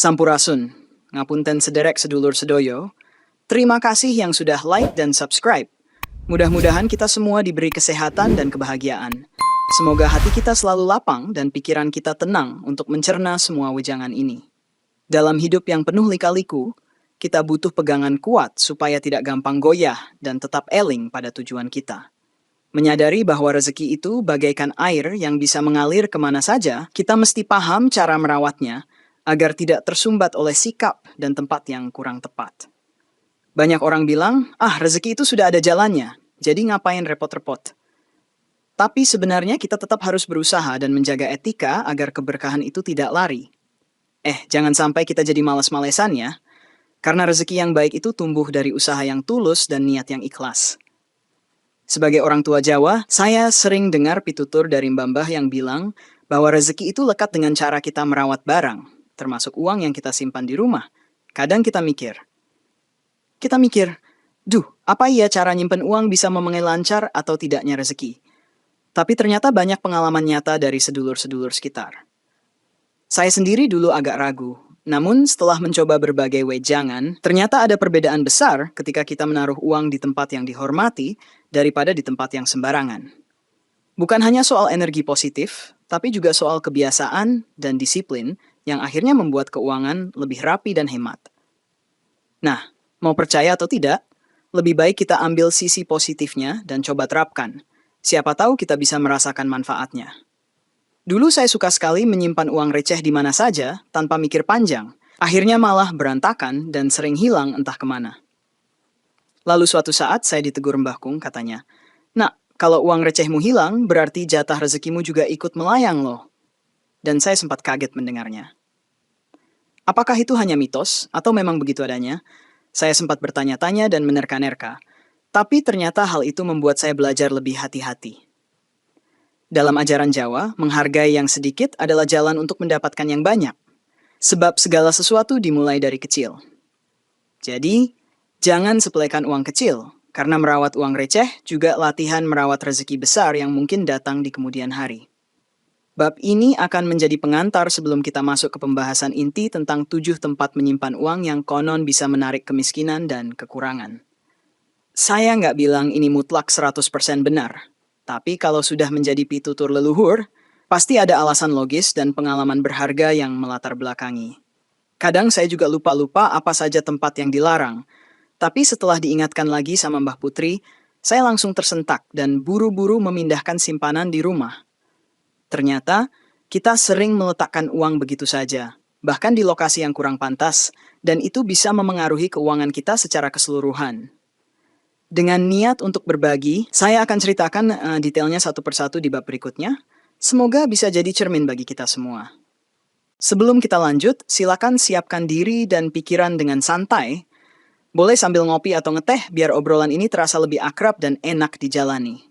Sampurasun, ngapunten sederek sedulur sedoyo. Terima kasih yang sudah like dan subscribe. Mudah-mudahan kita semua diberi kesehatan dan kebahagiaan. Semoga hati kita selalu lapang dan pikiran kita tenang untuk mencerna semua wejangan ini. Dalam hidup yang penuh lika-liku, kita butuh pegangan kuat supaya tidak gampang goyah dan tetap eling pada tujuan kita. Menyadari bahwa rezeki itu bagaikan air yang bisa mengalir kemana saja, kita mesti paham cara merawatnya agar tidak tersumbat oleh sikap dan tempat yang kurang tepat. Banyak orang bilang, rezeki itu sudah ada jalannya, jadi ngapain repot-repot. Tapi sebenarnya kita tetap harus berusaha dan menjaga etika agar keberkahan itu tidak lari. Jangan sampai kita jadi malas-malesan ya, karena rezeki yang baik itu tumbuh dari usaha yang tulus dan niat yang ikhlas. Sebagai orang tua Jawa, saya sering dengar pitutur dari mbah-mbah yang bilang bahwa rezeki itu lekat dengan cara kita merawat barang, termasuk uang yang kita simpan di rumah. Kadang kita mikir, apa iya cara nyimpen uang bisa memengaruhi lancar atau tidaknya rezeki? Tapi ternyata banyak pengalaman nyata dari sedulur-sedulur sekitar. Saya sendiri dulu agak ragu, namun setelah mencoba berbagai wejangan, ternyata ada perbedaan besar ketika kita menaruh uang di tempat yang dihormati daripada di tempat yang sembarangan. Bukan hanya soal energi positif, tapi juga soal kebiasaan dan disiplin yang akhirnya membuat keuangan lebih rapi dan hemat. Nah, mau percaya atau tidak, lebih baik kita ambil sisi positifnya dan coba terapkan. Siapa tahu kita bisa merasakan manfaatnya. Dulu saya suka sekali menyimpan uang receh di mana saja tanpa mikir panjang. Akhirnya malah berantakan dan sering hilang entah kemana. Lalu suatu saat saya ditegur Mbah Kung, katanya, "Nak, kalau uang recehmu hilang, berarti jatah rezekimu juga ikut melayang loh." Dan saya sempat kaget mendengarnya. Apakah itu hanya mitos atau memang begitu adanya? Saya sempat bertanya-tanya dan menerka-nerka. Tapi ternyata hal itu membuat saya belajar lebih hati-hati. Dalam ajaran Jawa, menghargai yang sedikit adalah jalan untuk mendapatkan yang banyak. Sebab segala sesuatu dimulai dari kecil. Jadi, jangan sepelekan uang kecil, karena merawat uang receh juga latihan merawat rezeki besar yang mungkin datang di kemudian hari. Bab ini akan menjadi pengantar sebelum kita masuk ke pembahasan inti tentang 7 tempat menyimpan uang yang konon bisa menarik kemiskinan dan kekurangan. Saya nggak bilang ini mutlak 100% benar, tapi kalau sudah menjadi pitutur leluhur, pasti ada alasan logis dan pengalaman berharga yang melatar belakangi. Kadang saya juga lupa-lupa apa saja tempat yang dilarang, tapi setelah diingatkan lagi sama Mbah Putri, saya langsung tersentak dan buru-buru memindahkan simpanan di rumah. Ternyata, kita sering meletakkan uang begitu saja, bahkan di lokasi yang kurang pantas, dan itu bisa memengaruhi keuangan kita secara keseluruhan. Dengan niat untuk berbagi, saya akan ceritakan detailnya satu persatu di bab berikutnya. Semoga bisa jadi cermin bagi kita semua. Sebelum kita lanjut, silakan siapkan diri dan pikiran dengan santai. Boleh sambil ngopi atau ngeteh biar obrolan ini terasa lebih akrab dan enak dijalani.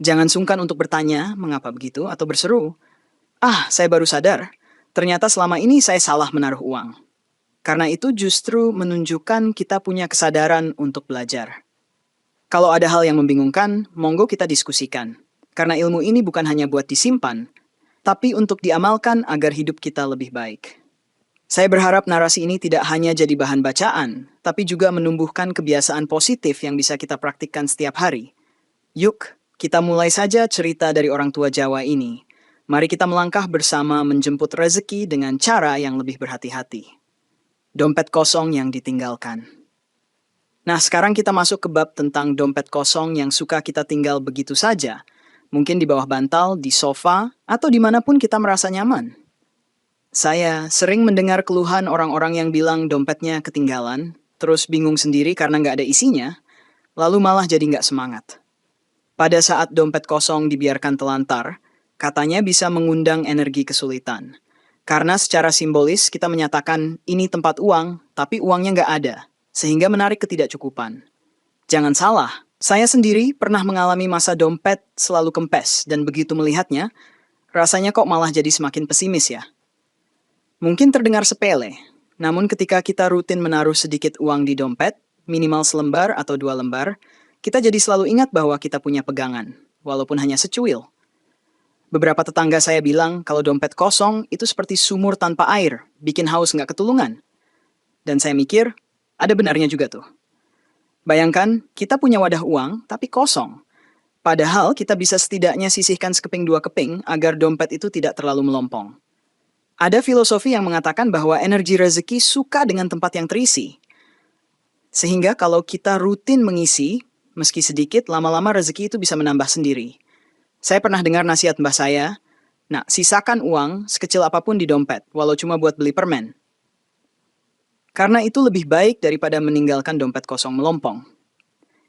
Jangan sungkan untuk bertanya mengapa begitu atau berseru, saya baru sadar, ternyata selama ini saya salah menaruh uang. Karena itu justru menunjukkan kita punya kesadaran untuk belajar. Kalau ada hal yang membingungkan, monggo kita diskusikan. Karena ilmu ini bukan hanya buat disimpan, tapi untuk diamalkan agar hidup kita lebih baik. Saya berharap narasi ini tidak hanya jadi bahan bacaan, tapi juga menumbuhkan kebiasaan positif yang bisa kita praktikkan setiap hari. Yuk, kita mulai saja cerita dari orang tua Jawa ini. Mari kita melangkah bersama menjemput rezeki dengan cara yang lebih berhati-hati. Dompet kosong yang ditinggalkan. Nah, sekarang kita masuk ke bab tentang dompet kosong yang suka kita tinggal begitu saja. Mungkin di bawah bantal, di sofa, atau dimanapun kita merasa nyaman. Saya sering mendengar keluhan orang-orang yang bilang dompetnya ketinggalan, terus bingung sendiri karena nggak ada isinya, lalu malah jadi nggak semangat. Pada saat dompet kosong dibiarkan telantar, katanya bisa mengundang energi kesulitan. Karena secara simbolis kita menyatakan ini tempat uang, tapi uangnya nggak ada, sehingga menarik ketidakcukupan. Jangan salah, saya sendiri pernah mengalami masa dompet selalu kempes, dan begitu melihatnya, rasanya kok malah jadi semakin pesimis ya. Mungkin terdengar sepele, namun ketika kita rutin menaruh sedikit uang di dompet, minimal selembar atau 2 lembar, kita jadi selalu ingat bahwa kita punya pegangan, walaupun hanya secuil. Beberapa tetangga saya bilang kalau dompet kosong itu seperti sumur tanpa air, bikin haus nggak ketulungan. Dan saya mikir, ada benarnya juga tuh. Bayangkan, kita punya wadah uang, tapi kosong. Padahal kita bisa setidaknya sisihkan sekeping dua keping agar dompet itu tidak terlalu melompong. Ada filosofi yang mengatakan bahwa energi rezeki suka dengan tempat yang terisi. Sehingga kalau kita rutin mengisi, meski sedikit, lama-lama rezeki itu bisa menambah sendiri. Saya pernah dengar nasihat mbah saya, nah, sisakan uang sekecil apapun di dompet, walau cuma buat beli permen. Karena itu lebih baik daripada meninggalkan dompet kosong melompong.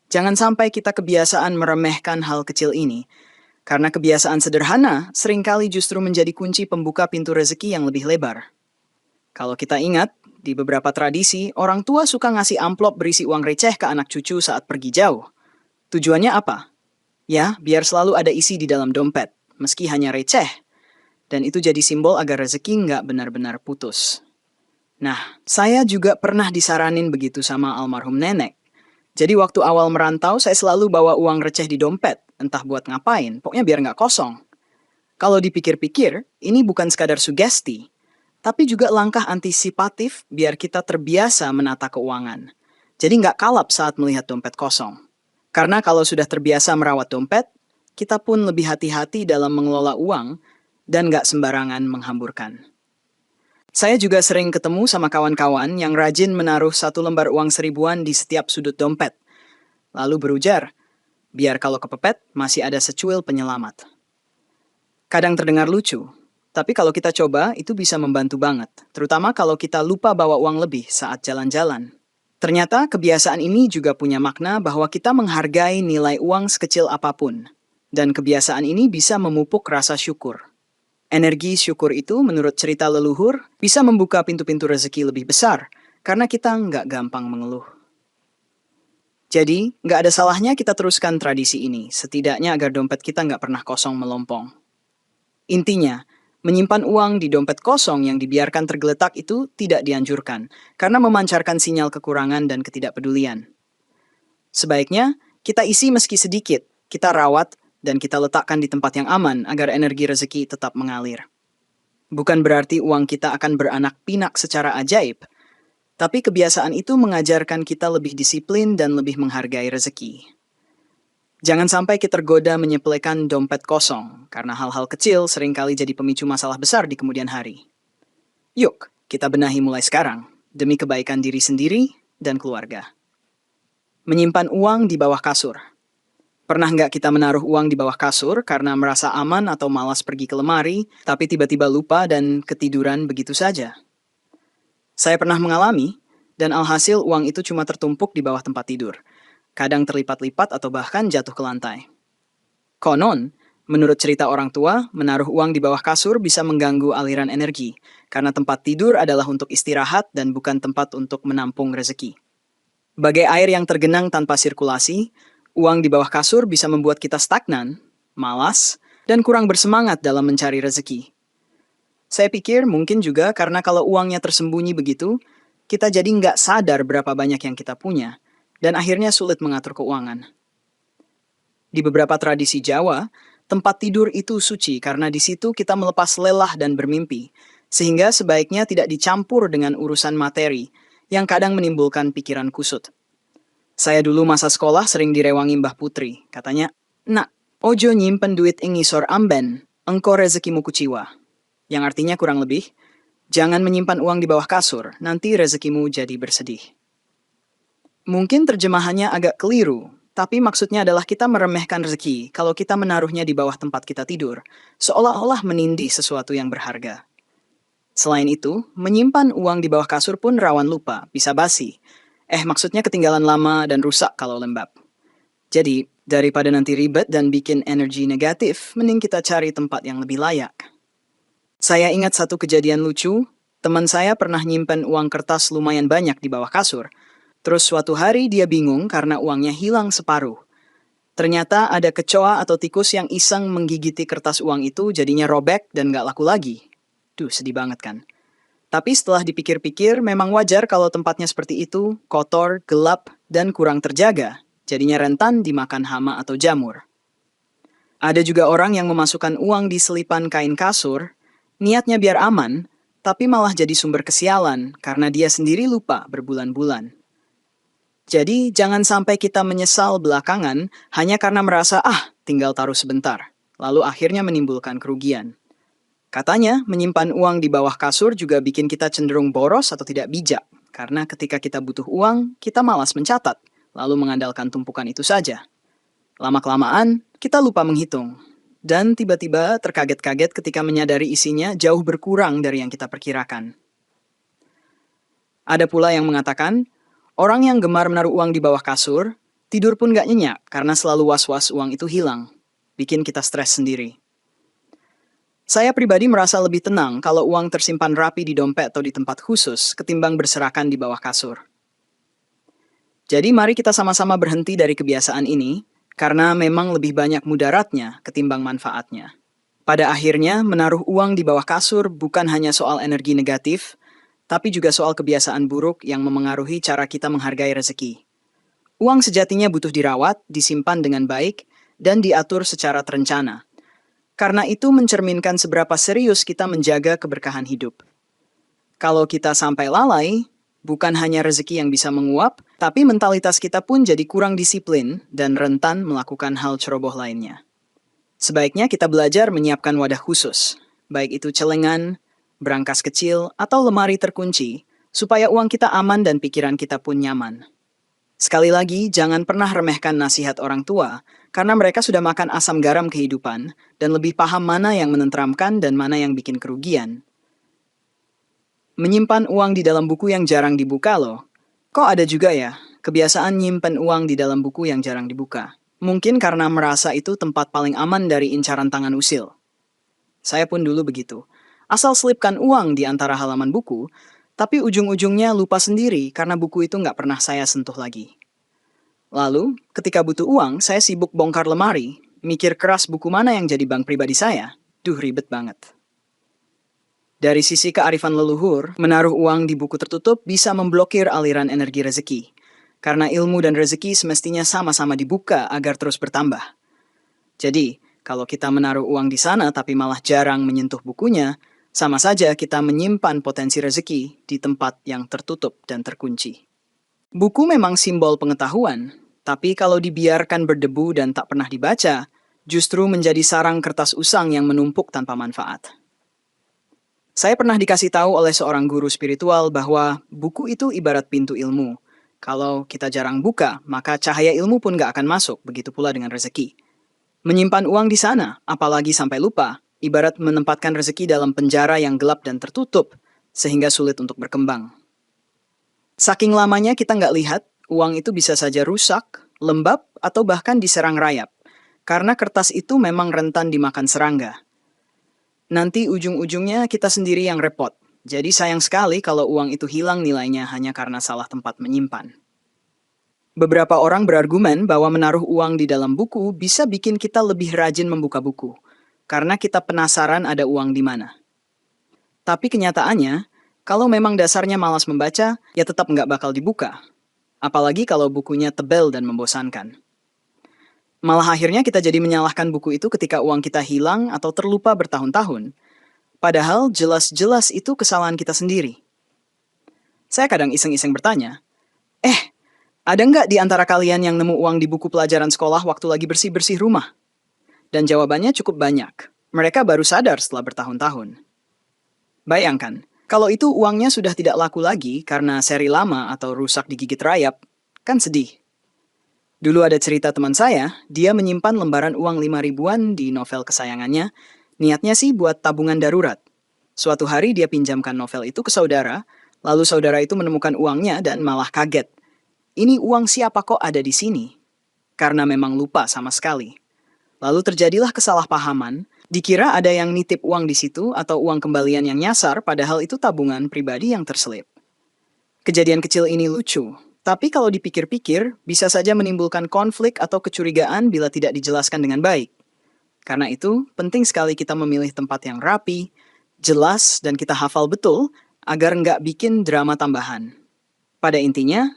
Jangan sampai kita kebiasaan meremehkan hal kecil ini, karena kebiasaan sederhana seringkali justru menjadi kunci pembuka pintu rezeki yang lebih lebar. Kalau kita ingat, di beberapa tradisi, orang tua suka ngasih amplop berisi uang receh ke anak cucu saat pergi jauh. Tujuannya apa? Ya, biar selalu ada isi di dalam dompet, meski hanya receh. Dan itu jadi simbol agar rezeki nggak benar-benar putus. Nah, saya juga pernah disaranin begitu sama almarhum nenek. Jadi waktu awal merantau, saya selalu bawa uang receh di dompet, entah buat ngapain, pokoknya biar nggak kosong. Kalau dipikir-pikir, ini bukan sekadar sugesti, tapi juga langkah antisipatif biar kita terbiasa menata keuangan. Jadi nggak kalap saat melihat dompet kosong. Karena kalau sudah terbiasa merawat dompet, kita pun lebih hati-hati dalam mengelola uang dan nggak sembarangan menghamburkan. Saya juga sering ketemu sama kawan-kawan yang rajin menaruh satu lembar uang seribuan di setiap sudut dompet. Lalu berujar, biar kalau kepepet masih ada secuil penyelamat. Kadang terdengar lucu, tapi kalau kita coba itu bisa membantu banget. Terutama kalau kita lupa bawa uang lebih saat jalan-jalan. Ternyata kebiasaan ini juga punya makna bahwa kita menghargai nilai uang sekecil apapun. Dan kebiasaan ini bisa memupuk rasa syukur. Energi syukur itu menurut cerita leluhur bisa membuka pintu-pintu rezeki lebih besar karena kita nggak gampang mengeluh. Jadi, nggak ada salahnya kita teruskan tradisi ini, setidaknya agar dompet kita nggak pernah kosong melompong. Intinya, menyimpan uang di dompet kosong yang dibiarkan tergeletak itu tidak dianjurkan karena memancarkan sinyal kekurangan dan ketidakpedulian. Sebaiknya, kita isi meski sedikit, kita rawat, dan kita letakkan di tempat yang aman agar energi rezeki tetap mengalir. Bukan berarti uang kita akan beranak pinak secara ajaib, tapi kebiasaan itu mengajarkan kita lebih disiplin dan lebih menghargai rezeki. Jangan sampai kita tergoda menyepelekan dompet kosong, karena hal-hal kecil seringkali jadi pemicu masalah besar di kemudian hari. Yuk, kita benahi mulai sekarang, demi kebaikan diri sendiri dan keluarga. Menyimpan uang di bawah kasur. Pernah nggak kita menaruh uang di bawah kasur karena merasa aman atau malas pergi ke lemari, tapi tiba-tiba lupa dan ketiduran begitu saja? Saya pernah mengalami, dan alhasil uang itu cuma tertumpuk di bawah tempat tidur. Kadang terlipat-lipat atau bahkan jatuh ke lantai. Konon, menurut cerita orang tua, menaruh uang di bawah kasur bisa mengganggu aliran energi, karena tempat tidur adalah untuk istirahat dan bukan tempat untuk menampung rezeki. Bagai air yang tergenang tanpa sirkulasi, uang di bawah kasur bisa membuat kita stagnan, malas, dan kurang bersemangat dalam mencari rezeki. Saya pikir mungkin juga karena kalau uangnya tersembunyi begitu, kita jadi nggak sadar berapa banyak yang kita punya, dan akhirnya sulit mengatur keuangan. Di beberapa tradisi Jawa, tempat tidur itu suci karena di situ kita melepas lelah dan bermimpi, sehingga sebaiknya tidak dicampur dengan urusan materi yang kadang menimbulkan pikiran kusut. Saya dulu masa sekolah sering direwangi Mbah Putri. Katanya, "Nak, ojo nyimpen duit ing ngisor amben, engko rezekimu kuciwa." Yang artinya kurang lebih, jangan menyimpan uang di bawah kasur, nanti rezekimu jadi bersedih. Mungkin terjemahannya agak keliru, tapi maksudnya adalah kita meremehkan rezeki kalau kita menaruhnya di bawah tempat kita tidur, seolah-olah menindih sesuatu yang berharga. Selain itu, menyimpan uang di bawah kasur pun rawan lupa, bisa basi. Maksudnya ketinggalan lama dan rusak kalau lembab. Jadi, daripada nanti ribet dan bikin energi negatif, mending kita cari tempat yang lebih layak. Saya ingat satu kejadian lucu, teman saya pernah nyimpen uang kertas lumayan banyak di bawah kasur. Terus suatu hari dia bingung karena uangnya hilang separuh. Ternyata ada kecoa atau tikus yang iseng menggigiti kertas uang itu jadinya robek dan gak laku lagi. Duh, sedih banget kan? Tapi setelah dipikir-pikir, memang wajar kalau tempatnya seperti itu, kotor, gelap, dan kurang terjaga, jadinya rentan dimakan hama atau jamur. Ada juga orang yang memasukkan uang di selipan kain kasur, niatnya biar aman, tapi malah jadi sumber kesialan karena dia sendiri lupa berbulan-bulan. Jadi, jangan sampai kita menyesal belakangan hanya karena merasa, tinggal taruh sebentar, lalu akhirnya menimbulkan kerugian. Katanya, menyimpan uang di bawah kasur juga bikin kita cenderung boros atau tidak bijak, karena ketika kita butuh uang, kita malas mencatat, lalu mengandalkan tumpukan itu saja. Lama-kelamaan, kita lupa menghitung, dan tiba-tiba terkaget-kaget ketika menyadari isinya jauh berkurang dari yang kita perkirakan. Ada pula yang mengatakan, orang yang gemar menaruh uang di bawah kasur, tidur pun gak nyenyak karena selalu was-was uang itu hilang, bikin kita stres sendiri. Saya pribadi merasa lebih tenang kalau uang tersimpan rapi di dompet atau di tempat khusus ketimbang berserakan di bawah kasur. Jadi mari kita sama-sama berhenti dari kebiasaan ini, karena memang lebih banyak mudaratnya ketimbang manfaatnya. Pada akhirnya, menaruh uang di bawah kasur bukan hanya soal energi negatif, tapi juga soal kebiasaan buruk yang memengaruhi cara kita menghargai rezeki. Uang sejatinya butuh dirawat, disimpan dengan baik, dan diatur secara terencana. Karena itu mencerminkan seberapa serius kita menjaga keberkahan hidup. Kalau kita sampai lalai, bukan hanya rezeki yang bisa menguap, tapi mentalitas kita pun jadi kurang disiplin dan rentan melakukan hal ceroboh lainnya. Sebaiknya kita belajar menyiapkan wadah khusus, baik itu celengan, berangkas kecil, atau lemari terkunci, supaya uang kita aman dan pikiran kita pun nyaman. Sekali lagi, jangan pernah remehkan nasihat orang tua, karena mereka sudah makan asam garam kehidupan, dan lebih paham mana yang menenteramkan dan mana yang bikin kerugian. Menyimpan uang di dalam buku yang jarang dibuka loh. Kok ada juga ya, kebiasaan nyimpen uang di dalam buku yang jarang dibuka. Mungkin karena merasa itu tempat paling aman dari incaran tangan usil. Saya pun dulu begitu. Asal selipkan uang di antara halaman buku, tapi ujung-ujungnya lupa sendiri karena buku itu nggak pernah saya sentuh lagi. Lalu, ketika butuh uang, saya sibuk bongkar lemari, mikir keras buku mana yang jadi bank pribadi saya. Ribet banget. Dari sisi kearifan leluhur, menaruh uang di buku tertutup bisa memblokir aliran energi rezeki. Karena ilmu dan rezeki semestinya sama-sama dibuka agar terus bertambah. Jadi, kalau kita menaruh uang di sana tapi malah jarang menyentuh bukunya, sama saja kita menyimpan potensi rezeki di tempat yang tertutup dan terkunci. Buku memang simbol pengetahuan, tapi kalau dibiarkan berdebu dan tak pernah dibaca, justru menjadi sarang kertas usang yang menumpuk tanpa manfaat. Saya pernah dikasih tahu oleh seorang guru spiritual bahwa buku itu ibarat pintu ilmu. Kalau kita jarang buka, maka cahaya ilmu pun gak akan masuk, begitu pula dengan rezeki. Menyimpan uang di sana, apalagi sampai lupa, ibarat menempatkan rezeki dalam penjara yang gelap dan tertutup, sehingga sulit untuk berkembang. Saking lamanya kita nggak lihat, uang itu bisa saja rusak, lembab, atau bahkan diserang rayap, karena kertas itu memang rentan dimakan serangga. Nanti ujung-ujungnya kita sendiri yang repot. Jadi sayang sekali kalau uang itu hilang nilainya hanya karena salah tempat menyimpan. Beberapa orang berargumen bahwa menaruh uang di dalam buku bisa bikin kita lebih rajin membuka buku, karena kita penasaran ada uang di mana. Tapi kenyataannya, kalau memang dasarnya malas membaca, ya tetap nggak bakal dibuka. Apalagi kalau bukunya tebal dan membosankan. Malah akhirnya kita jadi menyalahkan buku itu ketika uang kita hilang atau terlupa bertahun-tahun. Padahal jelas-jelas itu kesalahan kita sendiri. Saya kadang iseng-iseng bertanya, ada nggak di antara kalian yang nemu uang di buku pelajaran sekolah waktu lagi bersih-bersih rumah? Dan jawabannya cukup banyak. Mereka baru sadar setelah bertahun-tahun. Bayangkan, kalau itu uangnya sudah tidak laku lagi karena seri lama atau rusak digigit rayap, kan sedih. Dulu ada cerita teman saya, dia menyimpan lembaran uang 5 ribuan di novel kesayangannya, niatnya sih buat tabungan darurat. Suatu hari dia pinjamkan novel itu ke saudara, lalu saudara itu menemukan uangnya dan malah kaget. Ini uang siapa kok ada di sini? Karena memang lupa sama sekali. Lalu terjadilah kesalahpahaman, dikira ada yang nitip uang di situ atau uang kembalian yang nyasar, padahal itu tabungan pribadi yang terselip. Kejadian kecil ini lucu. Tapi kalau dipikir-pikir, bisa saja menimbulkan konflik atau kecurigaan bila tidak dijelaskan dengan baik. Karena itu, penting sekali kita memilih tempat yang rapi, jelas, dan kita hafal betul, agar nggak bikin drama tambahan. Pada intinya,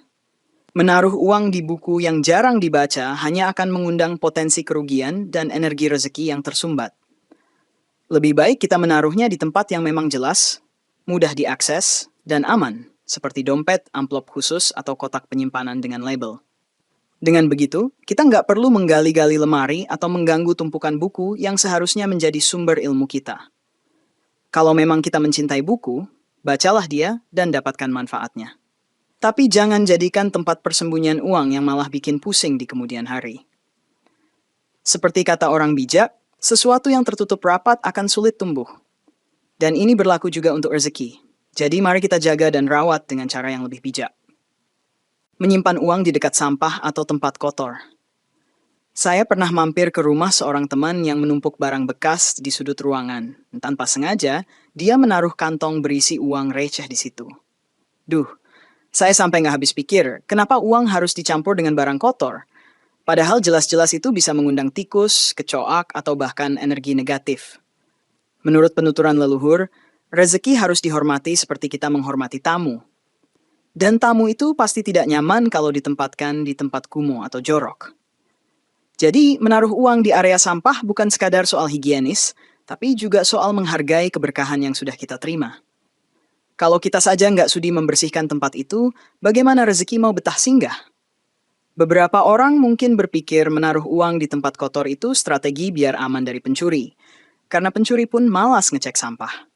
Menaruh uang di buku yang jarang dibaca hanya akan mengundang potensi kerugian dan energi rezeki yang tersumbat. Lebih baik kita menaruhnya di tempat yang memang jelas, mudah diakses, dan aman, seperti dompet, amplop khusus, atau kotak penyimpanan dengan label. Dengan begitu, kita nggak perlu menggali-gali lemari atau mengganggu tumpukan buku yang seharusnya menjadi sumber ilmu kita. Kalau memang kita mencintai buku, bacalah dia dan dapatkan manfaatnya. Tapi jangan jadikan tempat persembunyian uang yang malah bikin pusing di kemudian hari. Seperti kata orang bijak, sesuatu yang tertutup rapat akan sulit tumbuh. Dan ini berlaku juga untuk rezeki. Jadi mari kita jaga dan rawat dengan cara yang lebih bijak. Menyimpan uang di dekat sampah atau tempat kotor. Saya pernah mampir ke rumah seorang teman yang menumpuk barang bekas di sudut ruangan. Tanpa sengaja, dia menaruh kantong berisi uang receh di situ. Duh, saya sampai nggak habis pikir, kenapa uang harus dicampur dengan barang kotor? Padahal jelas-jelas itu bisa mengundang tikus, kecoak, atau bahkan energi negatif. Menurut penuturan leluhur, rezeki harus dihormati seperti kita menghormati tamu. Dan tamu itu pasti tidak nyaman kalau ditempatkan di tempat kumuh atau jorok. Jadi, menaruh uang di area sampah bukan sekadar soal higienis, tapi juga soal menghargai keberkahan yang sudah kita terima. Kalau kita saja nggak sudi membersihkan tempat itu, bagaimana rezeki mau betah singgah? Beberapa orang mungkin berpikir menaruh uang di tempat kotor itu strategi biar aman dari pencuri, karena pencuri pun malas ngecek sampah.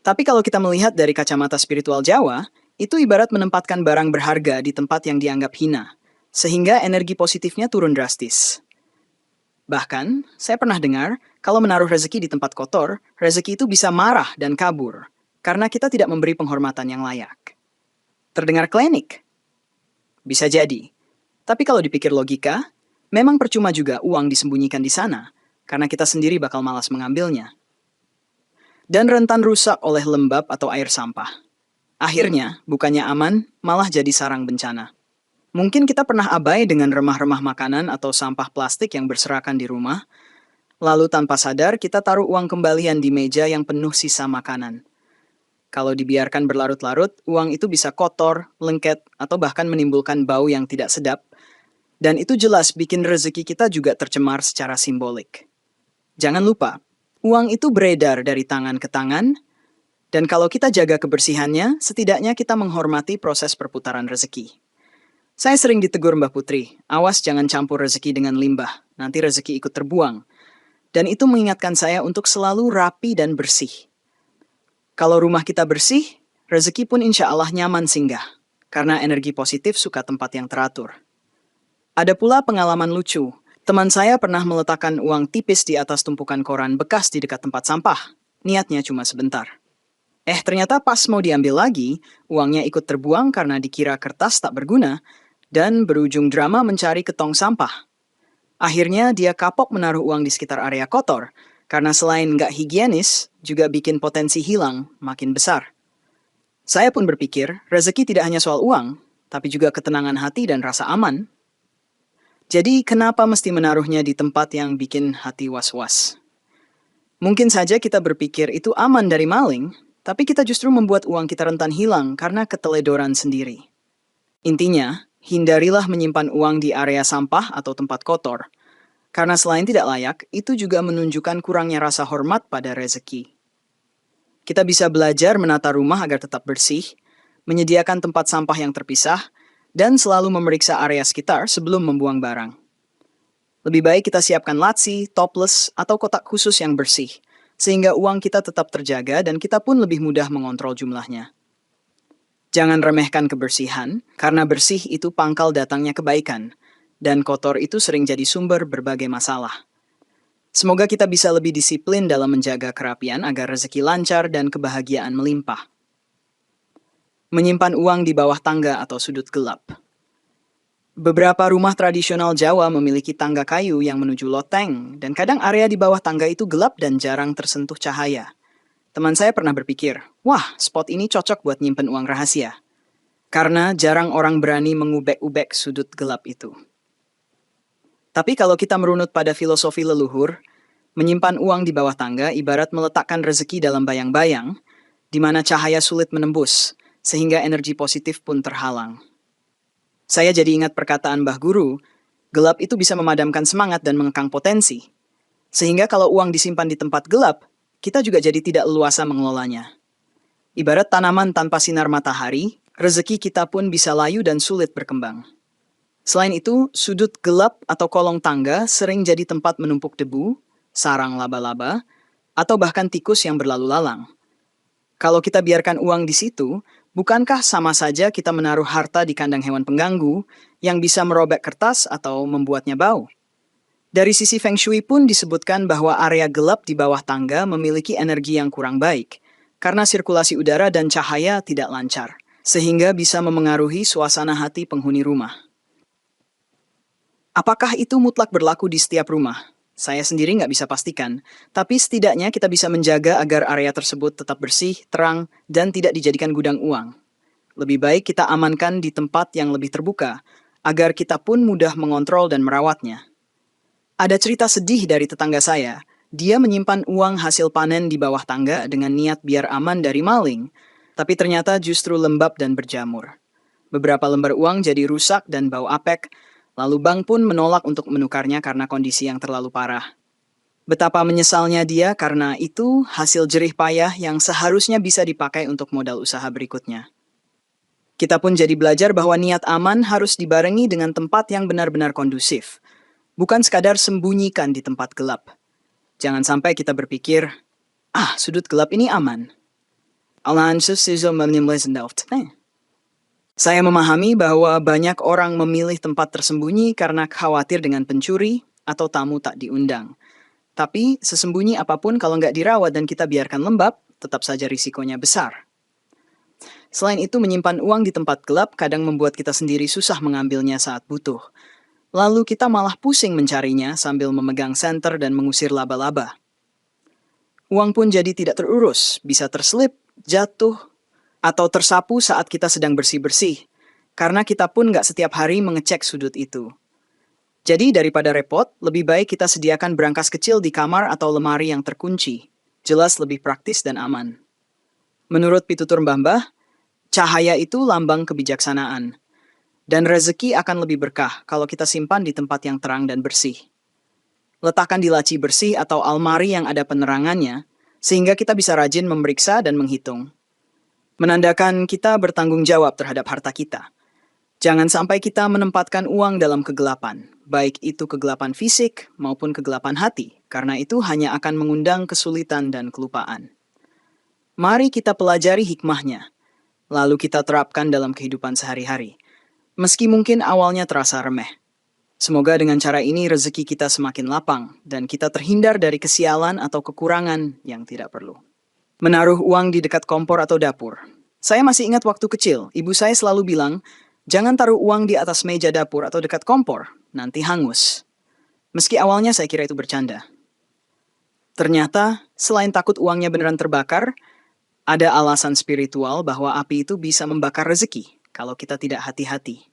Tapi kalau kita melihat dari kacamata spiritual Jawa, itu ibarat menempatkan barang berharga di tempat yang dianggap hina, sehingga energi positifnya turun drastis. Bahkan, saya pernah dengar, kalau menaruh rezeki di tempat kotor, rezeki itu bisa marah dan kabur, karena kita tidak memberi penghormatan yang layak. Terdengar klinik? Bisa jadi. Tapi kalau dipikir logika, memang percuma juga uang disembunyikan di sana, karena kita sendiri bakal malas mengambilnya. Dan rentan rusak oleh lembab atau air sampah. Akhirnya, bukannya aman, malah jadi sarang bencana. Mungkin kita pernah abai dengan remah-remah makanan atau sampah plastik yang berserakan di rumah, lalu tanpa sadar kita taruh uang kembalian di meja yang penuh sisa makanan. Kalau dibiarkan berlarut-larut, uang itu bisa kotor, lengket, atau bahkan menimbulkan bau yang tidak sedap. Dan itu jelas bikin rezeki kita juga tercemar secara simbolik. Jangan lupa, uang itu beredar dari tangan ke tangan, dan kalau kita jaga kebersihannya, setidaknya kita menghormati proses perputaran rezeki. Saya sering ditegur Mbak Putri, awas jangan campur rezeki dengan limbah, nanti rezeki ikut terbuang. Dan itu mengingatkan saya untuk selalu rapi dan bersih. Kalau rumah kita bersih, rezeki pun insya Allah nyaman singgah, karena energi positif suka tempat yang teratur. Ada pula pengalaman lucu. Teman saya pernah meletakkan uang tipis di atas tumpukan koran bekas di dekat tempat sampah. Niatnya cuma sebentar. Ternyata pas mau diambil lagi, uangnya ikut terbuang karena dikira kertas tak berguna, dan berujung drama mencari ke tong sampah. Akhirnya dia kapok menaruh uang di sekitar area kotor, karena selain nggak higienis, juga bikin potensi hilang makin besar. Saya pun berpikir, rezeki tidak hanya soal uang, tapi juga ketenangan hati dan rasa aman. Jadi kenapa mesti menaruhnya di tempat yang bikin hati was-was? Mungkin saja kita berpikir itu aman dari maling, tapi kita justru membuat uang kita rentan hilang karena keteledoran sendiri. Intinya, hindarilah menyimpan uang di area sampah atau tempat kotor, karena selain tidak layak, itu juga menunjukkan kurangnya rasa hormat pada rezeki. Kita bisa belajar menata rumah agar tetap bersih, menyediakan tempat sampah yang terpisah, dan selalu memeriksa area sekitar sebelum membuang barang. Lebih baik kita siapkan laci, toples, atau kotak khusus yang bersih, sehingga uang kita tetap terjaga dan kita pun lebih mudah mengontrol jumlahnya. Jangan remehkan kebersihan, karena bersih itu pangkal datangnya kebaikan, dan kotor itu sering jadi sumber berbagai masalah. Semoga kita bisa lebih disiplin dalam menjaga kerapian agar rezeki lancar dan kebahagiaan melimpah. Menyimpan uang di bawah tangga atau sudut gelap. Beberapa rumah tradisional Jawa memiliki tangga kayu yang menuju loteng, dan kadang area di bawah tangga itu gelap dan jarang tersentuh cahaya. Teman saya pernah berpikir, wah, spot ini cocok buat nyimpen uang rahasia. Karena jarang orang berani mengubek-ubek sudut gelap itu. Tapi kalau kita merunut pada filosofi leluhur, menyimpan uang di bawah tangga ibarat meletakkan rezeki dalam bayang-bayang, di mana cahaya sulit menembus, sehingga energi positif pun terhalang. Saya jadi ingat perkataan Mbah Guru, gelap itu bisa memadamkan semangat dan mengekang potensi. Sehingga kalau uang disimpan di tempat gelap, kita juga jadi tidak leluasa mengelolanya. Ibarat tanaman tanpa sinar matahari, rezeki kita pun bisa layu dan sulit berkembang. Selain itu, sudut gelap atau kolong tangga sering jadi tempat menumpuk debu, sarang laba-laba, atau bahkan tikus yang berlalu lalang. Kalau kita biarkan uang di situ, bukankah sama saja kita menaruh harta di kandang hewan pengganggu yang bisa merobek kertas atau membuatnya bau? Dari sisi Feng Shui pun disebutkan bahwa area gelap di bawah tangga memiliki energi yang kurang baik, karena sirkulasi udara dan cahaya tidak lancar, sehingga bisa memengaruhi suasana hati penghuni rumah. Apakah itu mutlak berlaku di setiap rumah? Saya sendiri nggak bisa pastikan, tapi setidaknya kita bisa menjaga agar area tersebut tetap bersih, terang, dan tidak dijadikan gudang uang. Lebih baik kita amankan di tempat yang lebih terbuka, agar kita pun mudah mengontrol dan merawatnya. Ada cerita sedih dari tetangga saya. Dia menyimpan uang hasil panen di bawah tangga dengan niat biar aman dari maling, tapi ternyata justru lembab dan berjamur. Beberapa lembar uang jadi rusak dan bau apek, lalu bank pun menolak untuk menukarnya karena kondisi yang terlalu parah. Betapa menyesalnya dia karena itu hasil jerih payah yang seharusnya bisa dipakai untuk modal usaha berikutnya. Kita pun jadi belajar bahwa niat aman harus dibarengi dengan tempat yang benar-benar kondusif, bukan sekadar sembunyikan di tempat gelap. Jangan sampai kita berpikir, sudut gelap ini aman. Saya memahami bahwa banyak orang memilih tempat tersembunyi karena khawatir dengan pencuri atau tamu tak diundang. Tapi sesembunyi apapun kalau nggak dirawat dan kita biarkan lembab, tetap saja risikonya besar. Selain itu, menyimpan uang di tempat gelap kadang membuat kita sendiri susah mengambilnya saat butuh. Lalu kita malah pusing mencarinya sambil memegang senter dan mengusir laba-laba. Uang pun jadi tidak terurus, bisa terselip, jatuh, atau tersapu saat kita sedang bersih-bersih, karena kita pun nggak setiap hari mengecek sudut itu. Jadi daripada repot, lebih baik kita sediakan berangkas kecil di kamar atau lemari yang terkunci. Jelas lebih praktis dan aman. Menurut pitutur Mbah-mbah, cahaya itu lambang kebijaksanaan. Dan rezeki akan lebih berkah kalau kita simpan di tempat yang terang dan bersih. Letakkan di laci bersih atau almari yang ada penerangannya, sehingga kita bisa rajin memeriksa dan menghitung. Menandakan kita bertanggung jawab terhadap harta kita. Jangan sampai kita menempatkan uang dalam kegelapan, baik itu kegelapan fisik maupun kegelapan hati, karena itu hanya akan mengundang kesulitan dan kelupaan. Mari kita pelajari hikmahnya, lalu kita terapkan dalam kehidupan sehari-hari, meski mungkin awalnya terasa remeh. Semoga dengan cara ini rezeki kita semakin lapang, dan kita terhindar dari kesialan atau kekurangan yang tidak perlu. Menaruh uang di dekat kompor atau dapur. Saya masih ingat waktu kecil, ibu saya selalu bilang, jangan taruh uang di atas meja dapur atau dekat kompor, nanti hangus. Meski awalnya saya kira itu bercanda. Ternyata, selain takut uangnya beneran terbakar, ada alasan spiritual bahwa api itu bisa membakar rezeki kalau kita tidak hati-hati.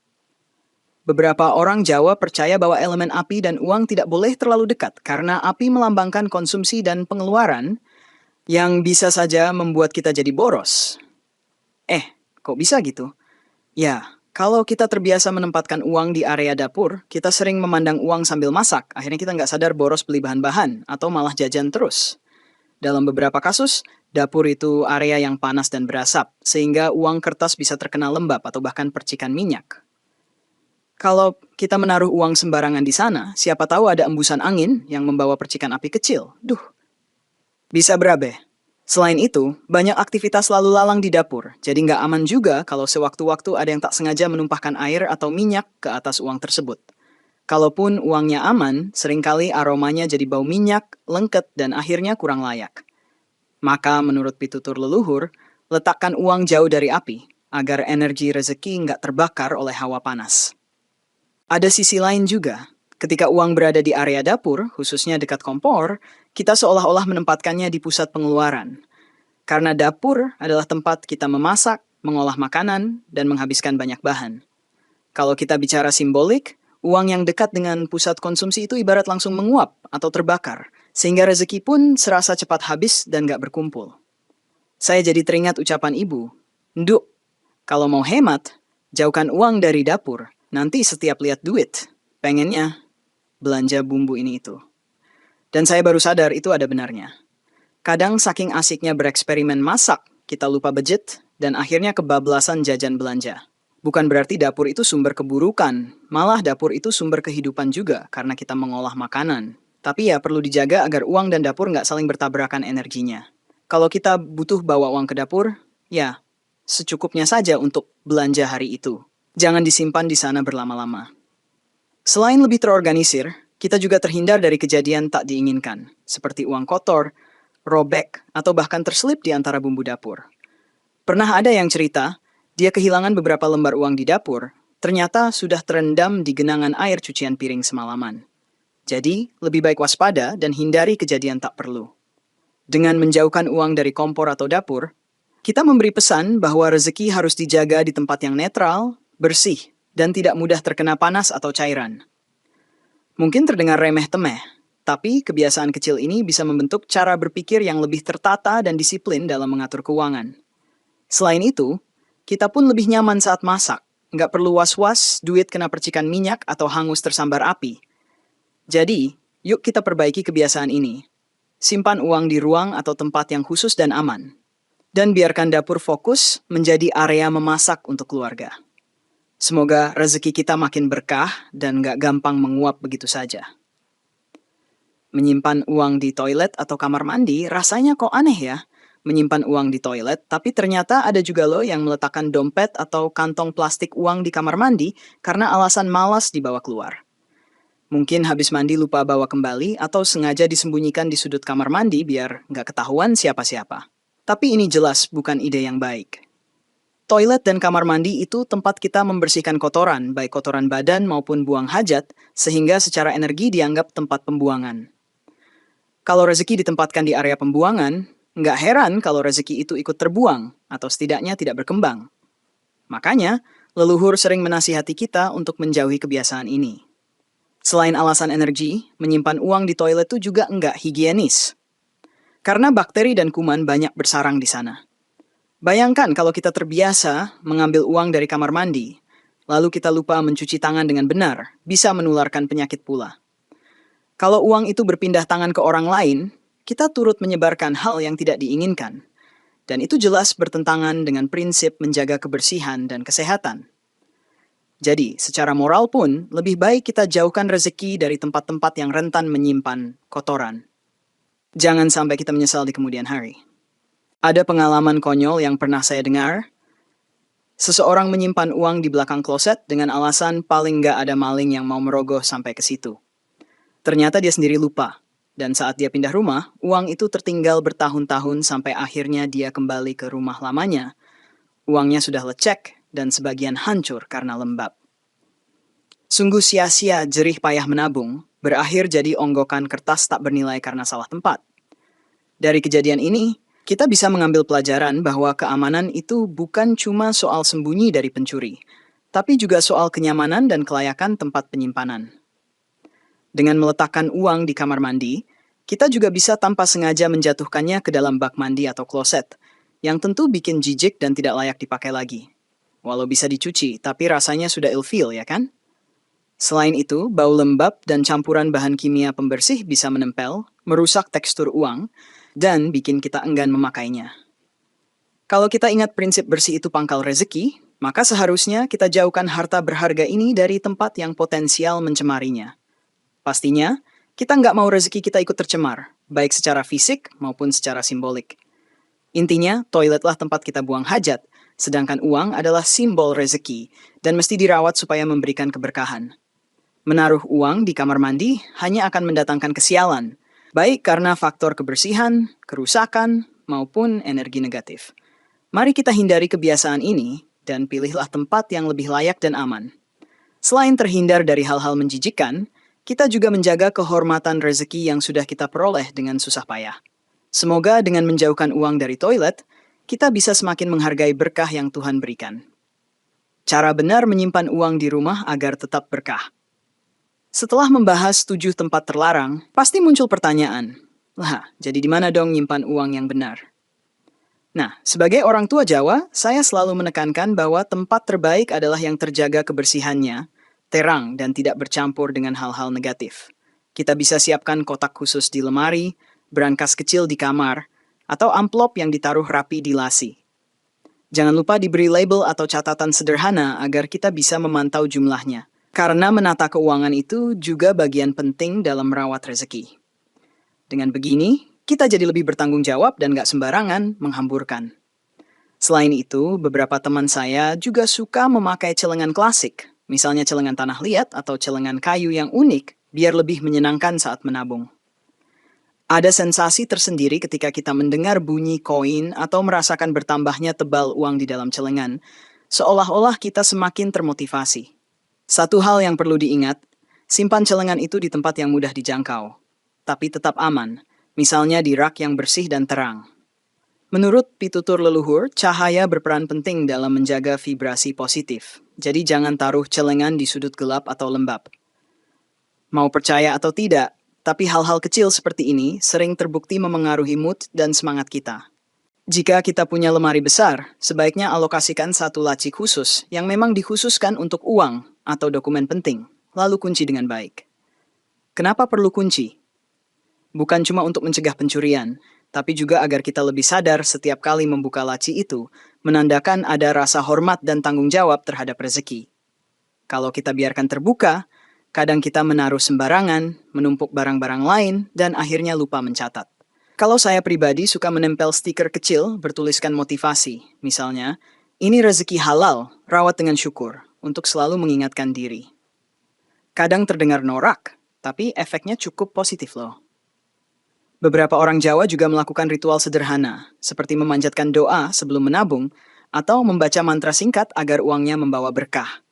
Beberapa orang Jawa percaya bahwa elemen api dan uang tidak boleh terlalu dekat karena api melambangkan konsumsi dan pengeluaran, yang bisa saja membuat kita jadi boros. Kok bisa gitu? Ya, kalau kita terbiasa menempatkan uang di area dapur, kita sering memandang uang sambil masak. Akhirnya kita nggak sadar boros beli bahan-bahan, atau malah jajan terus. Dalam beberapa kasus, dapur itu area yang panas dan berasap, sehingga uang kertas bisa terkena lembab atau bahkan percikan minyak. Kalau kita menaruh uang sembarangan di sana, siapa tahu ada embusan angin yang membawa percikan api kecil. Bisa berabe. Selain itu, banyak aktivitas lalu lalang di dapur, jadi nggak aman juga kalau sewaktu-waktu ada yang tak sengaja menumpahkan air atau minyak ke atas uang tersebut. Kalaupun uangnya aman, seringkali aromanya jadi bau minyak, lengket, dan akhirnya kurang layak. Maka menurut pitutur leluhur, letakkan uang jauh dari api, agar energi rezeki nggak terbakar oleh hawa panas. Ada sisi lain juga. Ketika uang berada di area dapur, khususnya dekat kompor, kita seolah-olah menempatkannya di pusat pengeluaran. Karena dapur adalah tempat kita memasak, mengolah makanan, dan menghabiskan banyak bahan. Kalau kita bicara simbolik, uang yang dekat dengan pusat konsumsi itu ibarat langsung menguap atau terbakar, sehingga rezeki pun serasa cepat habis dan gak berkumpul. Saya jadi teringat ucapan ibu, "Nduk, kalau mau hemat, jauhkan uang dari dapur, Nanti setiap lihat duit, pengennya belanja bumbu ini itu. Dan saya baru sadar itu ada benarnya. Kadang saking asiknya bereksperimen masak, kita lupa budget dan akhirnya kebablasan jajan belanja. Bukan berarti dapur itu sumber keburukan, malah dapur itu sumber kehidupan juga karena kita mengolah makanan. Tapi ya perlu dijaga agar uang dan dapur nggak saling bertabrakan energinya. Kalau kita butuh bawa uang ke dapur, ya secukupnya saja untuk belanja hari itu. Jangan disimpan di sana berlama-lama. Selain lebih terorganisir, kita juga terhindar dari kejadian tak diinginkan, seperti uang kotor, robek, atau bahkan terselip di antara bumbu dapur. Pernah ada yang cerita, dia kehilangan beberapa lembar uang di dapur, ternyata sudah terendam di genangan air cucian piring semalaman. Jadi, lebih baik waspada dan hindari kejadian tak perlu. Dengan menjauhkan uang dari kompor atau dapur, kita memberi pesan bahwa rezeki harus dijaga di tempat yang netral, bersih, dan tidak mudah terkena panas atau cairan. Mungkin terdengar remeh-temeh, tapi kebiasaan kecil ini bisa membentuk cara berpikir yang lebih tertata dan disiplin dalam mengatur keuangan. Selain itu, kita pun lebih nyaman saat masak. Nggak perlu was-was duit kena percikan minyak atau hangus tersambar api. Jadi, yuk kita perbaiki kebiasaan ini. Simpan uang di ruang atau tempat yang khusus dan aman. Dan biarkan dapur fokus menjadi area memasak untuk keluarga. Semoga rezeki kita makin berkah dan nggak gampang menguap begitu saja. Menyimpan uang di toilet atau kamar mandi rasanya kok aneh ya. Menyimpan uang di toilet, tapi ternyata ada juga loh yang meletakkan dompet atau kantong plastik uang di kamar mandi karena alasan malas dibawa keluar. Mungkin habis mandi lupa bawa kembali atau sengaja disembunyikan di sudut kamar mandi biar nggak ketahuan siapa-siapa. Tapi ini jelas bukan ide yang baik. Toilet dan kamar mandi itu tempat kita membersihkan kotoran, baik kotoran badan maupun buang hajat, sehingga secara energi dianggap tempat pembuangan. Kalau rezeki ditempatkan di area pembuangan, nggak heran kalau rezeki itu ikut terbuang, atau setidaknya tidak berkembang. Makanya, leluhur sering menasihati kita untuk menjauhi kebiasaan ini. Selain alasan energi, menyimpan uang di toilet itu juga enggak higienis. Karena bakteri dan kuman banyak bersarang di sana. Bayangkan kalau kita terbiasa mengambil uang dari kamar mandi, lalu kita lupa mencuci tangan dengan benar, bisa menularkan penyakit pula. Kalau uang itu berpindah tangan ke orang lain, kita turut menyebarkan hal yang tidak diinginkan. Dan itu jelas bertentangan dengan prinsip menjaga kebersihan dan kesehatan. Jadi, secara moral pun, lebih baik kita jauhkan rezeki dari tempat-tempat yang rentan menyimpan kotoran. Jangan sampai kita menyesal di kemudian hari. Ada pengalaman konyol yang pernah saya dengar. Seseorang menyimpan uang di belakang kloset dengan alasan paling nggak ada maling yang mau merogoh sampai ke situ. Ternyata dia sendiri lupa. Dan saat dia pindah rumah, uang itu tertinggal bertahun-tahun sampai akhirnya dia kembali ke rumah lamanya. Uangnya sudah lecek dan sebagian hancur karena lembab. Sungguh sia-sia jerih payah menabung, berakhir jadi onggokan kertas tak bernilai karena salah tempat. Dari kejadian ini, kita bisa mengambil pelajaran bahwa keamanan itu bukan cuma soal sembunyi dari pencuri, tapi juga soal kenyamanan dan kelayakan tempat penyimpanan. Dengan meletakkan uang di kamar mandi, kita juga bisa tanpa sengaja menjatuhkannya ke dalam bak mandi atau kloset, yang tentu bikin jijik dan tidak layak dipakai lagi. Walau bisa dicuci, tapi rasanya sudah ilfeel, ya kan? Selain itu, bau lembab dan campuran bahan kimia pembersih bisa menempel, merusak tekstur uang, dan bikin kita enggan memakainya. Kalau kita ingat prinsip bersih itu pangkal rezeki, maka seharusnya kita jauhkan harta berharga ini dari tempat yang potensial mencemarinya. Pastinya, kita nggak mau rezeki kita ikut tercemar, baik secara fisik maupun secara simbolik. Intinya, toiletlah tempat kita buang hajat, sedangkan uang adalah simbol rezeki dan mesti dirawat supaya memberikan keberkahan. Menaruh uang di kamar mandi hanya akan mendatangkan kesialan, baik karena faktor kebersihan, kerusakan, maupun energi negatif. Mari kita hindari kebiasaan ini dan pilihlah tempat yang lebih layak dan aman. Selain terhindar dari hal-hal menjijikkan, kita juga menjaga kehormatan rezeki yang sudah kita peroleh dengan susah payah. Semoga dengan menjauhkan uang dari toilet, kita bisa semakin menghargai berkah yang Tuhan berikan. Cara benar menyimpan uang di rumah agar tetap berkah. Setelah membahas 7 tempat terlarang, pasti muncul pertanyaan, lah, jadi di mana dong nyimpan uang yang benar? Nah, sebagai orang tua Jawa, saya selalu menekankan bahwa tempat terbaik adalah yang terjaga kebersihannya, terang dan tidak bercampur dengan hal-hal negatif. Kita bisa siapkan kotak khusus di lemari, berangkas kecil di kamar, atau amplop yang ditaruh rapi di lasi. Jangan lupa diberi label atau catatan sederhana agar kita bisa memantau jumlahnya. Karena menata keuangan itu juga bagian penting dalam merawat rezeki. Dengan begini, kita jadi lebih bertanggung jawab dan gak sembarangan menghamburkan. Selain itu, beberapa teman saya juga suka memakai celengan klasik, misalnya celengan tanah liat atau celengan kayu yang unik, biar lebih menyenangkan saat menabung. Ada sensasi tersendiri ketika kita mendengar bunyi koin atau merasakan bertambahnya tebal uang di dalam celengan, seolah-olah kita semakin termotivasi. Satu hal yang perlu diingat, simpan celengan itu di tempat yang mudah dijangkau, tapi tetap aman, misalnya di rak yang bersih dan terang. Menurut pitutur leluhur, cahaya berperan penting dalam menjaga vibrasi positif. Jadi jangan taruh celengan di sudut gelap atau lembab. Mau percaya atau tidak, tapi hal-hal kecil seperti ini sering terbukti memengaruhi mood dan semangat kita. Jika kita punya lemari besar, sebaiknya alokasikan satu laci khusus yang memang dikhususkan untuk uang atau dokumen penting, lalu kunci dengan baik. Kenapa perlu kunci? Bukan cuma untuk mencegah pencurian, tapi juga agar kita lebih sadar setiap kali membuka laci itu, menandakan ada rasa hormat dan tanggung jawab terhadap rezeki. Kalau kita biarkan terbuka, kadang kita menaruh sembarangan, menumpuk barang-barang lain, dan akhirnya lupa mencatat. Kalau saya pribadi suka menempel stiker kecil bertuliskan motivasi, misalnya, ini rezeki halal, rawat dengan syukur, untuk selalu mengingatkan diri. Kadang terdengar norak, tapi efeknya cukup positif loh. Beberapa orang Jawa juga melakukan ritual sederhana, seperti memanjatkan doa sebelum menabung, atau membaca mantra singkat agar uangnya membawa berkah.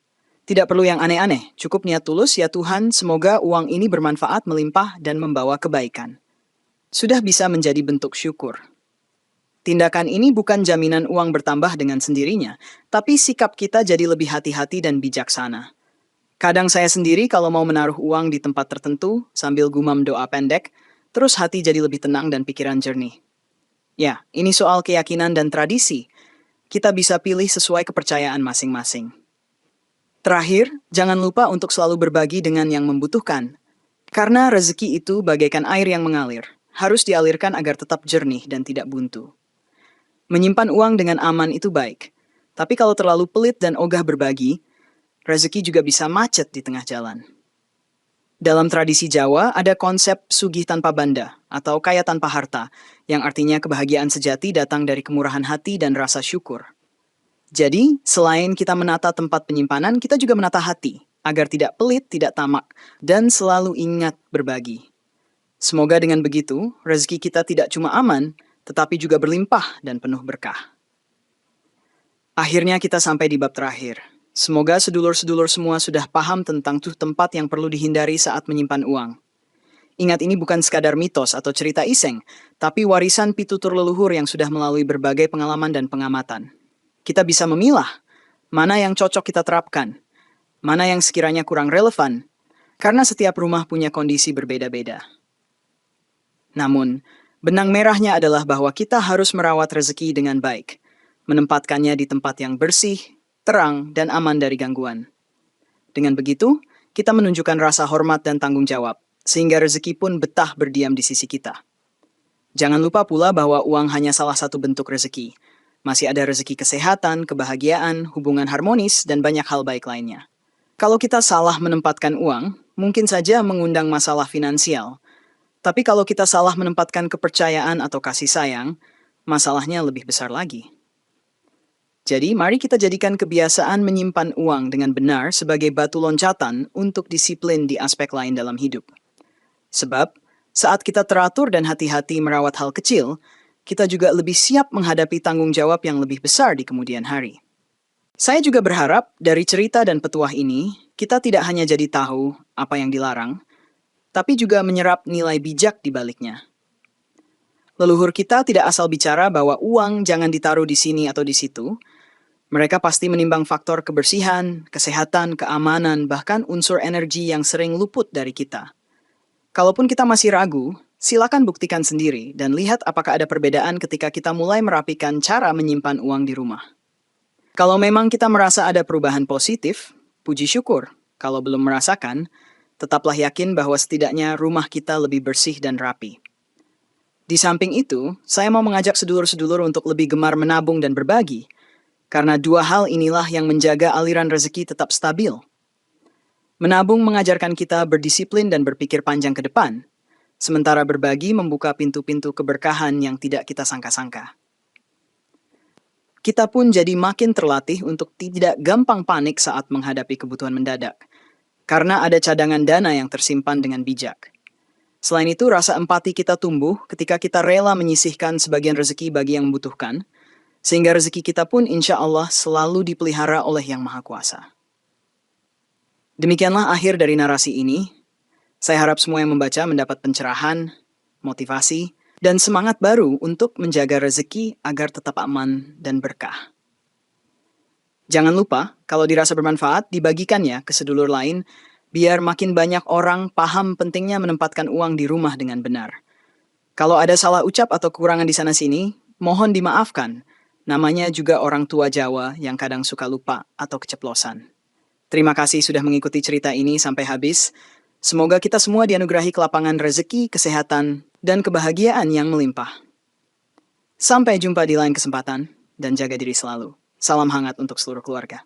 Tidak perlu yang aneh-aneh, cukup niat tulus, ya Tuhan, semoga uang ini bermanfaat, melimpah, dan membawa kebaikan. Sudah bisa menjadi bentuk syukur. Tindakan ini bukan jaminan uang bertambah dengan sendirinya, tapi sikap kita jadi lebih hati-hati dan bijaksana. Kadang saya sendiri kalau mau menaruh uang di tempat tertentu, sambil gumam doa pendek, terus hati jadi lebih tenang dan pikiran jernih. Ya, ini soal keyakinan dan tradisi. Kita bisa pilih sesuai kepercayaan masing-masing. Terakhir, jangan lupa untuk selalu berbagi dengan yang membutuhkan. Karena rezeki itu bagaikan air yang mengalir, harus dialirkan agar tetap jernih dan tidak buntu. Menyimpan uang dengan aman itu baik, tapi kalau terlalu pelit dan ogah berbagi, rezeki juga bisa macet di tengah jalan. Dalam tradisi Jawa, ada konsep sugih tanpa banda atau kaya tanpa harta, yang artinya kebahagiaan sejati datang dari kemurahan hati dan rasa syukur. Jadi, selain kita menata tempat penyimpanan, kita juga menata hati, agar tidak pelit, tidak tamak, dan selalu ingat berbagi. Semoga dengan begitu, rezeki kita tidak cuma aman, tetapi juga berlimpah dan penuh berkah. Akhirnya kita sampai di bab terakhir. Semoga sedulur-sedulur semua sudah paham tentang tempat yang perlu dihindari saat menyimpan uang. Ingat, ini bukan sekadar mitos atau cerita iseng, tapi warisan pitutur leluhur yang sudah melalui berbagai pengalaman dan pengamatan. Kita bisa memilah mana yang cocok kita terapkan, mana yang sekiranya kurang relevan, karena setiap rumah punya kondisi berbeda-beda. Namun, benang merahnya adalah bahwa kita harus merawat rezeki dengan baik, menempatkannya di tempat yang bersih, terang, dan aman dari gangguan. Dengan begitu, kita menunjukkan rasa hormat dan tanggung jawab, sehingga rezeki pun betah berdiam di sisi kita. Jangan lupa pula bahwa uang hanya salah satu bentuk rezeki. Masih ada rezeki kesehatan, kebahagiaan, hubungan harmonis, dan banyak hal baik lainnya. Kalau kita salah menempatkan uang, mungkin saja mengundang masalah finansial. Tapi kalau kita salah menempatkan kepercayaan atau kasih sayang, masalahnya lebih besar lagi. Jadi, mari kita jadikan kebiasaan menyimpan uang dengan benar sebagai batu loncatan untuk disiplin di aspek lain dalam hidup. Sebab, saat kita teratur dan hati-hati merawat hal kecil, kita juga lebih siap menghadapi tanggung jawab yang lebih besar di kemudian hari. Saya juga berharap dari cerita dan petuah ini, kita tidak hanya jadi tahu apa yang dilarang, tapi juga menyerap nilai bijak di baliknya. Leluhur kita tidak asal bicara bahwa uang jangan ditaruh di sini atau di situ. Mereka pasti menimbang faktor kebersihan, kesehatan, keamanan, bahkan unsur energi yang sering luput dari kita. Kalaupun kita masih ragu, silakan buktikan sendiri dan lihat apakah ada perbedaan ketika kita mulai merapikan cara menyimpan uang di rumah. Kalau memang kita merasa ada perubahan positif, puji syukur. Kalau belum merasakan, tetaplah yakin bahwa setidaknya rumah kita lebih bersih dan rapi. Di samping itu, saya mau mengajak sedulur-sedulur untuk lebih gemar menabung dan berbagi, karena dua hal inilah yang menjaga aliran rezeki tetap stabil. Menabung mengajarkan kita berdisiplin dan berpikir panjang ke depan, sementara berbagi membuka pintu-pintu keberkahan yang tidak kita sangka-sangka. Kita pun jadi makin terlatih untuk tidak gampang panik saat menghadapi kebutuhan mendadak, karena ada cadangan dana yang tersimpan dengan bijak. Selain itu, rasa empati kita tumbuh ketika kita rela menyisihkan sebagian rezeki bagi yang membutuhkan, sehingga rezeki kita pun insya Allah selalu dipelihara oleh Yang Maha Kuasa. Demikianlah akhir dari narasi ini. Saya harap semua yang membaca mendapat pencerahan, motivasi, dan semangat baru untuk menjaga rezeki agar tetap aman dan berkah. Jangan lupa, kalau dirasa bermanfaat, dibagikannya ke sedulur lain, biar makin banyak orang paham pentingnya menempatkan uang di rumah dengan benar. Kalau ada salah ucap atau kekurangan di sana-sini, mohon dimaafkan. Namanya juga orang tua Jawa yang kadang suka lupa atau keceplosan. Terima kasih sudah mengikuti cerita ini sampai habis. Semoga kita semua dianugerahi kelapangan rezeki, kesehatan, dan kebahagiaan yang melimpah. Sampai jumpa di lain kesempatan, dan jaga diri selalu. Salam hangat untuk seluruh keluarga.